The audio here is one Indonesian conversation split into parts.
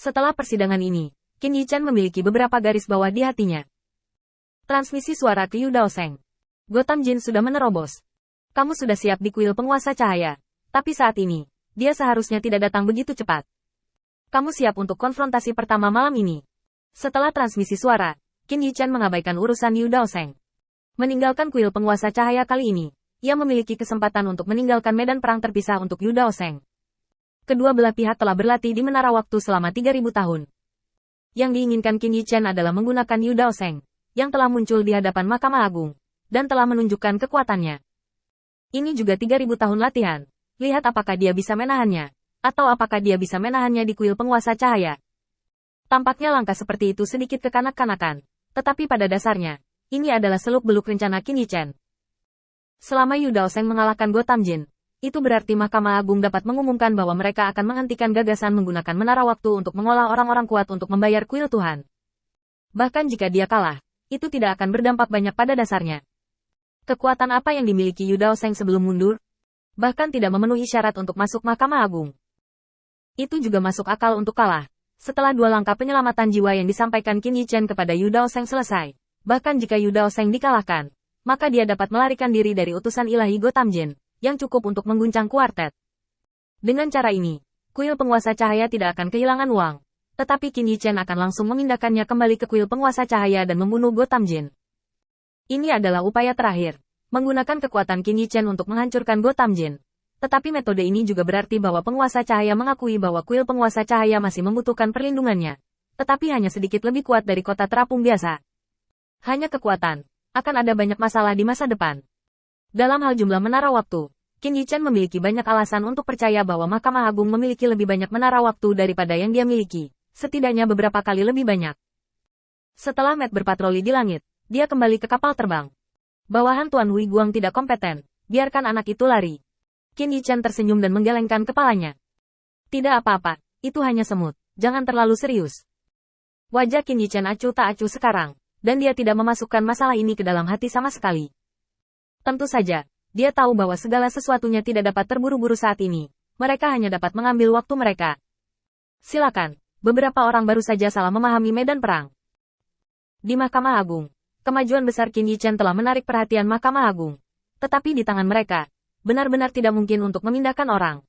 Setelah persidangan ini, Qin Yichan memiliki beberapa garis bawah di hatinya. Transmisi suara ke Yu Daoseng. Gotham Jin sudah menerobos. Kamu sudah siap di kuil penguasa cahaya. Tapi saat ini, dia seharusnya tidak datang begitu cepat. Kamu siap untuk konfrontasi pertama malam ini. Setelah transmisi suara, Qin Yichan mengabaikan urusan Yu Daoseng. Meninggalkan kuil penguasa cahaya kali ini, ia memiliki kesempatan untuk meninggalkan medan perang terpisah untuk Yu Daoseng. Kedua belah pihak telah berlatih di menara waktu selama 3000 tahun. Yang diinginkan Qin Yichan adalah menggunakan Yu Daoseng, yang telah muncul di hadapan Mahkamah Agung, dan telah menunjukkan kekuatannya. Ini juga 3000 tahun latihan. Lihat apakah dia bisa menahannya, atau apakah dia bisa menahannya di kuil penguasa cahaya. Tampaknya langkah seperti itu sedikit kekanak-kanakan, tetapi pada dasarnya, ini adalah seluk-beluk rencana Qin Yichan. Selama Yu Daoseng mengalahkan Gotham Jin, itu berarti Mahkamah Agung dapat mengumumkan bahwa mereka akan menghentikan gagasan menggunakan menara waktu untuk mengolah orang-orang kuat untuk membayar kuil Tuhan. Bahkan jika dia kalah, itu tidak akan berdampak banyak pada dasarnya. Kekuatan apa yang dimiliki Yu Daoseng sebelum mundur? Bahkan tidak memenuhi syarat untuk masuk Mahkamah Agung. Itu juga masuk akal untuk kalah. Setelah 2 langkah penyelamatan jiwa yang disampaikan Qin Yichan kepada Yu Daoseng selesai, bahkan jika Yu Daoseng dikalahkan, maka dia dapat melarikan diri dari utusan ilahi Gotham Jin, yang cukup untuk mengguncang kuartet. Dengan cara ini, kuil penguasa cahaya tidak akan kehilangan uang, tetapi Qin Yichan akan langsung memindahkannya kembali ke kuil penguasa cahaya dan membunuh Gotham Jin. Ini adalah upaya terakhir, menggunakan kekuatan Qin Yichan untuk menghancurkan Gotham Jin. Tetapi metode ini juga berarti bahwa penguasa cahaya mengakui bahwa kuil penguasa cahaya masih membutuhkan perlindungannya, tetapi hanya sedikit lebih kuat dari kota terapung biasa. Hanya kekuatan, akan ada banyak masalah di masa depan. Dalam hal jumlah menara waktu, Qin Yichan memiliki banyak alasan untuk percaya bahwa Mahkamah Agung memiliki lebih banyak menara waktu daripada yang dia miliki, setidaknya beberapa kali lebih banyak. Setelah Matt berpatroli di langit, dia kembali ke kapal terbang. Bawahan Tuan Hui Guang tidak kompeten, biarkan anak itu lari. Qin Yichan tersenyum dan menggelengkan kepalanya. Tidak apa-apa, itu hanya semut, jangan terlalu serius. Wajah Qin Yichan acuh tak acuh sekarang, dan dia tidak memasukkan masalah ini ke dalam hati sama sekali. Tentu saja, dia tahu bahwa segala sesuatunya tidak dapat terburu-buru saat ini. Mereka hanya dapat mengambil waktu mereka. Silakan, beberapa orang baru saja salah memahami medan perang. Di Mahkamah Agung, kemajuan besar Qin Yichan telah menarik perhatian Mahkamah Agung. Tetapi di tangan mereka, benar-benar tidak mungkin untuk memindahkan orang.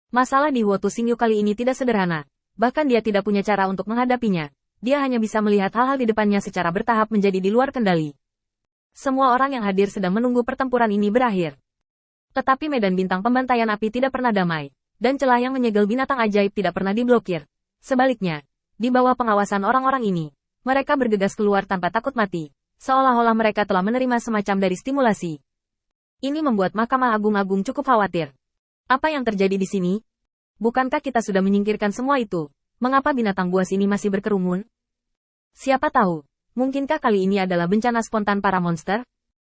Masalah di Huotu Xingyu kali ini tidak sederhana. Bahkan dia tidak punya cara untuk menghadapinya. Dia hanya bisa melihat hal-hal di depannya secara bertahap menjadi di luar kendali. Semua orang yang hadir sedang menunggu pertempuran ini berakhir. Tetapi medan bintang pembantaian api tidak pernah damai, dan celah yang menyegel binatang ajaib tidak pernah diblokir. Sebaliknya, di bawah pengawasan orang-orang ini, mereka bergegas keluar tanpa takut mati, seolah-olah mereka telah menerima semacam dari stimulasi. Ini membuat Mahkamah Agung cukup khawatir. Apa yang terjadi di sini? Bukankah kita sudah menyingkirkan semua itu? Mengapa binatang buas ini masih berkerumun? Siapa tahu? Mungkinkah kali ini adalah bencana spontan para monster?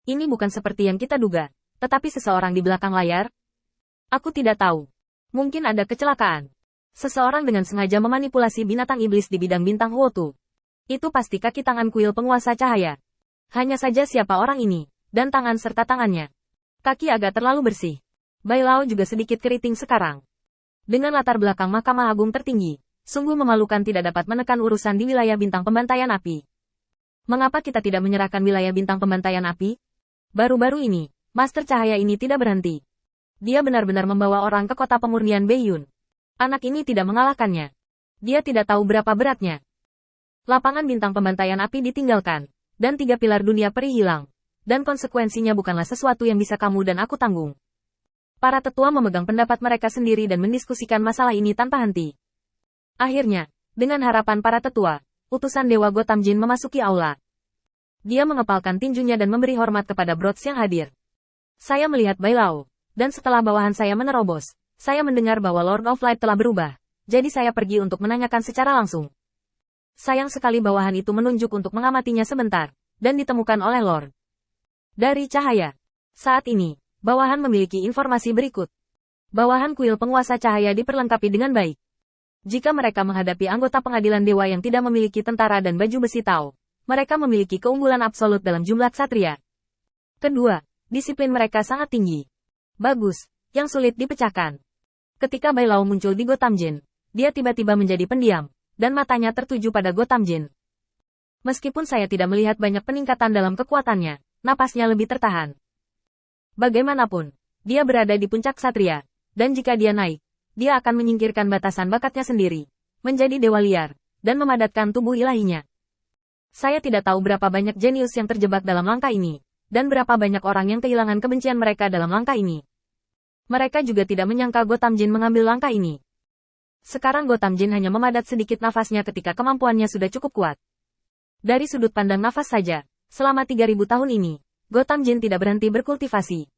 Ini bukan seperti yang kita duga, tetapi seseorang di belakang layar? Aku tidak tahu. Mungkin ada kecelakaan. Seseorang dengan sengaja memanipulasi binatang iblis di bidang bintang Huotu. Itu pasti kaki tangan kuil penguasa cahaya. Hanya saja siapa orang ini, dan tangan serta tangannya. Kaki agak terlalu bersih. Bai Lao juga sedikit keriting sekarang. Dengan latar belakang Mahkamah Agung tertinggi, sungguh memalukan tidak dapat menekan urusan di wilayah bintang pembantaian api. Mengapa kita tidak menyerahkan wilayah bintang pembantaian api? Baru-baru ini, Master Cahaya ini tidak berhenti. Dia benar-benar membawa orang ke kota pemurnian Beiyun. Anak ini tidak mengalahkannya. Dia tidak tahu berapa beratnya. Lapangan bintang pembantaian api ditinggalkan, dan 3 pilar dunia peri hilang. Dan konsekuensinya bukanlah sesuatu yang bisa kamu dan aku tanggung. Para tetua memegang pendapat mereka sendiri dan mendiskusikan masalah ini tanpa henti. Akhirnya, dengan harapan para tetua, utusan Dewa Gotham Jin memasuki aula. Dia mengepalkan tinjunya dan memberi hormat kepada Brods yang hadir. Saya melihat Bai Lao, dan setelah bawahan saya menerobos, saya mendengar bahwa Lord of Light telah berubah, jadi saya pergi untuk menanyakan secara langsung. Sayang sekali bawahan itu menunjuk untuk mengamatinya sebentar, dan ditemukan oleh Lord dari Cahaya. Saat ini, bawahan memiliki informasi berikut. Bawahan kuil penguasa cahaya diperlengkapi dengan baik. Jika mereka menghadapi anggota pengadilan dewa yang tidak memiliki tentara dan baju besi Tao, mereka memiliki keunggulan absolut dalam jumlah ksatria. Kedua, disiplin mereka sangat tinggi. Bagus, yang sulit dipecahkan. Ketika Bai Lao muncul di Gotham Jin, dia tiba-tiba menjadi pendiam, dan matanya tertuju pada Gotham Jin. Meskipun saya tidak melihat banyak peningkatan dalam kekuatannya, napasnya lebih tertahan. Bagaimanapun, dia berada di puncak Satria, dan jika dia naik, dia akan menyingkirkan batasan bakatnya sendiri, menjadi dewa liar, dan memadatkan tubuh ilahinya. Saya tidak tahu berapa banyak jenius yang terjebak dalam langkah ini, dan berapa banyak orang yang kehilangan kebencian mereka dalam langkah ini. Mereka juga tidak menyangka Gotham Jin mengambil langkah ini. Sekarang Gotham Jin hanya memadat sedikit nafasnya ketika kemampuannya sudah cukup kuat. Dari sudut pandang nafas saja, selama 3000 tahun ini, Gotham Jin tidak berhenti berkultivasi.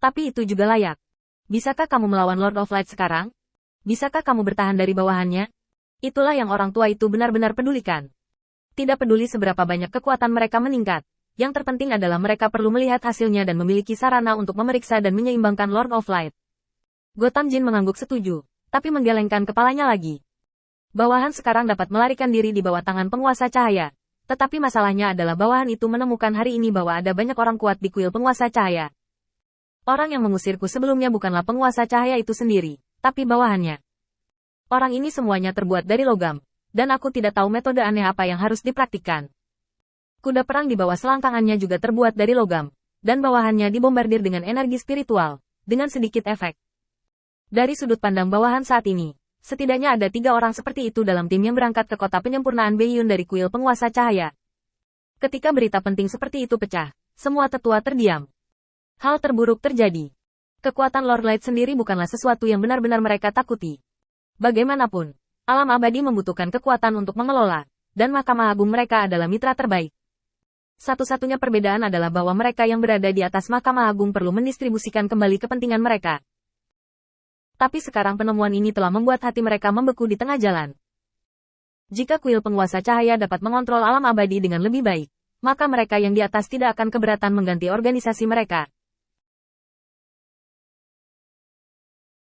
Tapi itu juga layak. Bisakah kamu melawan Lord of Light sekarang? Bisakah kamu bertahan dari bawahannya? Itulah yang orang tua itu benar-benar pedulikan. Tidak peduli seberapa banyak kekuatan mereka meningkat, yang terpenting adalah mereka perlu melihat hasilnya dan memiliki sarana untuk memeriksa dan menyeimbangkan Lord of Light. Gotham Jin mengangguk setuju, tapi menggelengkan kepalanya lagi. Bawahan sekarang dapat melarikan diri di bawah tangan penguasa cahaya, tetapi masalahnya adalah bawahan itu menemukan hari ini bahwa ada banyak orang kuat di kuil penguasa cahaya. Orang yang mengusirku sebelumnya bukanlah penguasa cahaya itu sendiri, tapi bawahannya. Orang ini semuanya terbuat dari logam, dan aku tidak tahu metode aneh apa yang harus dipraktikkan. Kuda perang di bawah selangkangannya juga terbuat dari logam, dan bawahannya dibombardir dengan energi spiritual, dengan sedikit efek. Dari sudut pandang bawahan saat ini, setidaknya ada 3 orang seperti itu dalam tim yang berangkat ke kota penyempurnaan Beiyun dari kuil penguasa cahaya. Ketika berita penting seperti itu pecah, semua tetua terdiam. Hal terburuk terjadi. Kekuatan Lord Light sendiri bukanlah sesuatu yang benar-benar mereka takuti. Bagaimanapun, alam abadi membutuhkan kekuatan untuk mengelola, dan Mahkamah Agung mereka adalah mitra terbaik. Satu-satunya perbedaan adalah bahwa mereka yang berada di atas Mahkamah Agung perlu mendistribusikan kembali kepentingan mereka. Tapi sekarang penemuan ini telah membuat hati mereka membeku di tengah jalan. Jika kuil penguasa cahaya dapat mengontrol alam abadi dengan lebih baik, maka mereka yang di atas tidak akan keberatan mengganti organisasi mereka.